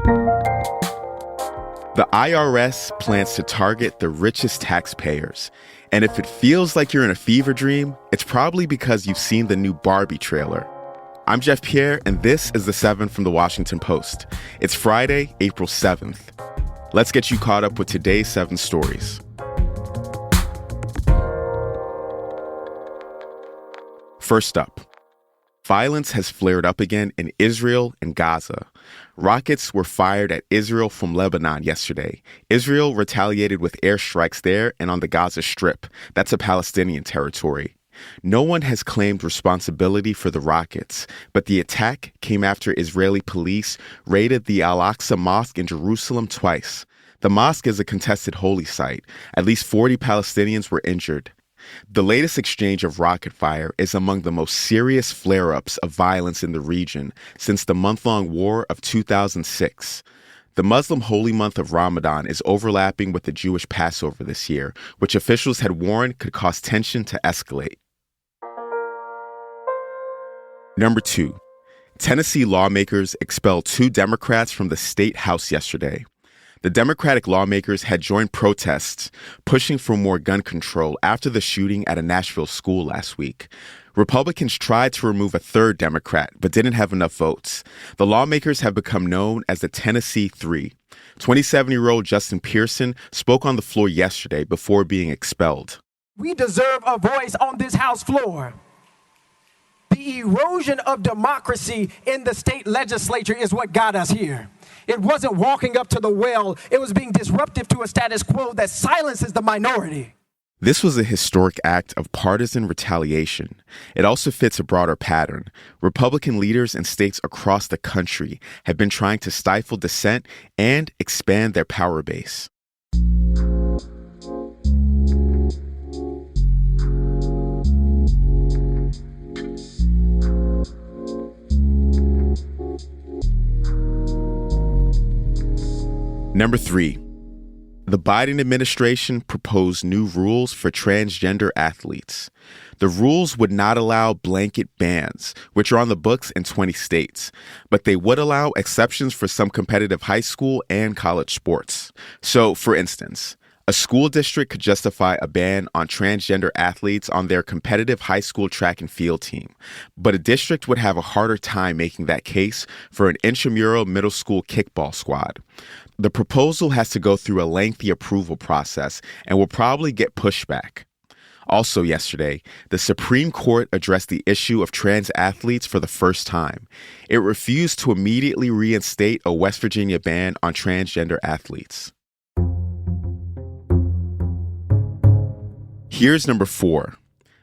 The IRS plans to target the richest taxpayers. And if it feels like you're in a fever dream, it's probably because you've seen the new Barbie trailer. I'm Jeff Pierre, and this is The 7 from The Washington Post. It's Friday, April 7th. Let's get you caught up with today's 7 stories. First up, violence has flared up again in Israel and Gaza. Rockets were fired at Israel from Lebanon yesterday. Israel retaliated with airstrikes there and on the Gaza Strip. That's a Palestinian territory. No one has claimed responsibility for the rockets, but the attack came after Israeli police raided the Al-Aqsa Mosque in Jerusalem twice. The mosque is a contested holy site. At least 40 Palestinians were injured. The latest exchange of rocket fire is among the most serious flare-ups of violence in the region since the month-long war of 2006. The Muslim holy month of Ramadan is overlapping with the Jewish Passover this year, which officials had warned could cause tension to escalate. Number 2, Tennessee lawmakers expelled 2 Democrats from the state house yesterday. The Democratic lawmakers had joined protests pushing for more gun control after the shooting at a Nashville school last week. Republicans tried to remove a 3rd Democrat, but didn't have enough votes. The lawmakers have become known as the Tennessee Three. 27-year-old Justin Pearson spoke on the floor yesterday before being expelled. We deserve a voice on this House floor. The erosion of democracy in the state legislature is what got us here. It wasn't walking up to the well. It was being disruptive to a status quo that silences the minority. This was a historic act of partisan retaliation. It also fits a broader pattern. Republican leaders in states across the country have been trying to stifle dissent and expand their power base. Number 3, the Biden administration proposed new rules for transgender athletes. The rules would not allow blanket bans, which are on the books in 20 states, but they would allow exceptions for some competitive high school and college sports. So, for instance, a school district could justify a ban on transgender athletes on their competitive high school track and field team, but a district would have a harder time making that case for an intramural middle school kickball squad. The proposal has to go through a lengthy approval process and will probably get pushback. Also yesterday, the Supreme Court addressed the issue of trans athletes for the first time. It refused to immediately reinstate a West Virginia ban on transgender athletes. Here's number 4.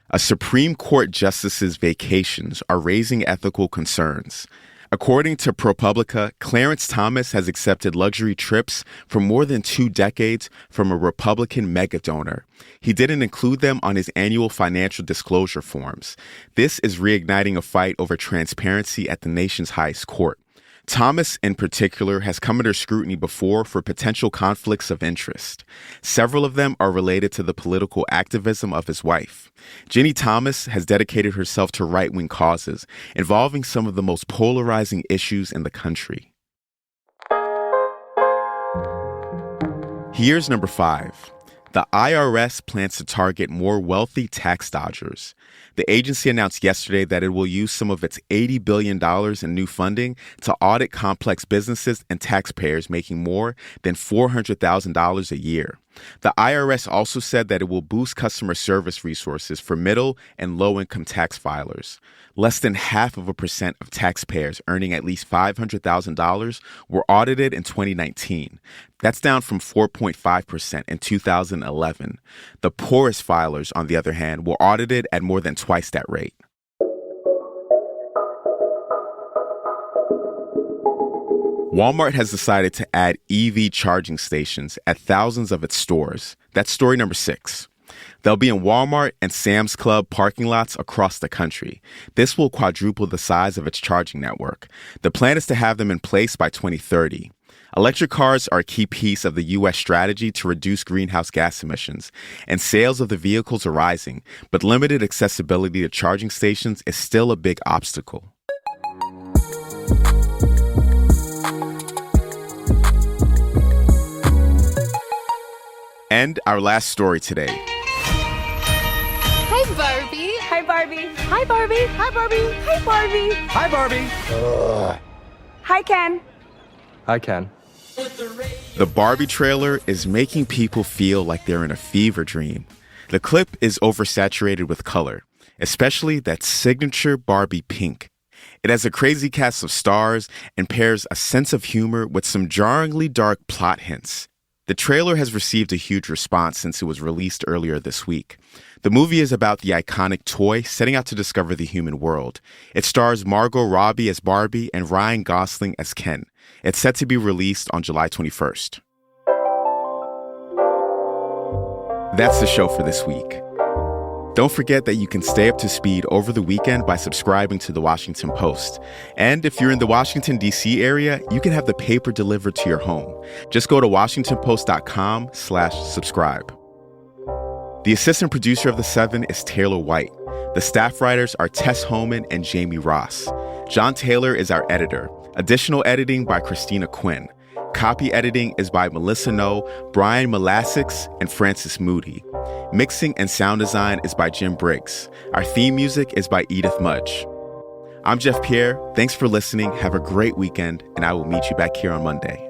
A Supreme Court justice's vacations are raising ethical concerns. According to ProPublica, Clarence Thomas has accepted luxury trips for more than 2 decades from a Republican mega-donor. He didn't include them on his annual financial disclosure forms. This is reigniting a fight over transparency at the nation's highest court. Thomas, in particular, has come under scrutiny before for potential conflicts of interest. Several of them are related to the political activism of his wife. Ginny Thomas has dedicated herself to right-wing causes involving some of the most polarizing issues in the country. Here's number 5. The IRS plans to target more wealthy tax dodgers. The agency announced yesterday that it will use some of its $80 billion in new funding to audit complex businesses and taxpayers making more than $400,000 a year. The IRS also said that it will boost customer service resources for middle and low-income tax filers. Less than 0.5% of taxpayers earning at least $500,000 were audited in 2019. That's down from 4.5% in 2011. The poorest filers, on the other hand, were audited at more than twice that rate. Walmart has decided to add EV charging stations at thousands of its stores. That's story number 6. They'll be in Walmart and Sam's Club parking lots across the country. This will quadruple the size of its charging network. The plan is to have them in place by 2030. Electric cars are a key piece of the U.S. strategy to reduce greenhouse gas emissions, and sales of the vehicles are rising, but limited accessibility to charging stations is still a big obstacle. And our last story today. Hi, Barbie. Hi, Barbie. Hi, Barbie. Hi, Barbie. Hi, Barbie. Hi, Barbie. Hi, Ken. Hi, Ken. The Barbie trailer is making people feel like they're in a fever dream. The clip is oversaturated with color, especially that signature Barbie pink. It has a crazy cast of stars and pairs a sense of humor with some jarringly dark plot hints. The trailer has received a huge response since it was released earlier this week. The movie is about the iconic toy setting out to discover the human world. It stars Margot Robbie as Barbie and Ryan Gosling as Ken. It's set to be released on July 21st. That's the show for this week. Don't forget that you can stay up to speed over the weekend by subscribing to The Washington Post. And if you're in the Washington, D.C. area, you can have the paper delivered to your home. Just go to washingtonpost.com/subscribe. The assistant producer of The Seven is Taylor White. The staff writers are Tess Homan and Jamie Ross. John Taylor is our editor. Additional editing by Christina Quinn. Copy editing is by Melissa No, Brian Molassix, and Francis Moody. Mixing and sound design is by Jim Briggs. Our theme music is by Edith Mudge. I'm Jeff Pierre. Thanks for listening. Have a great weekend, and I will meet you back here on Monday.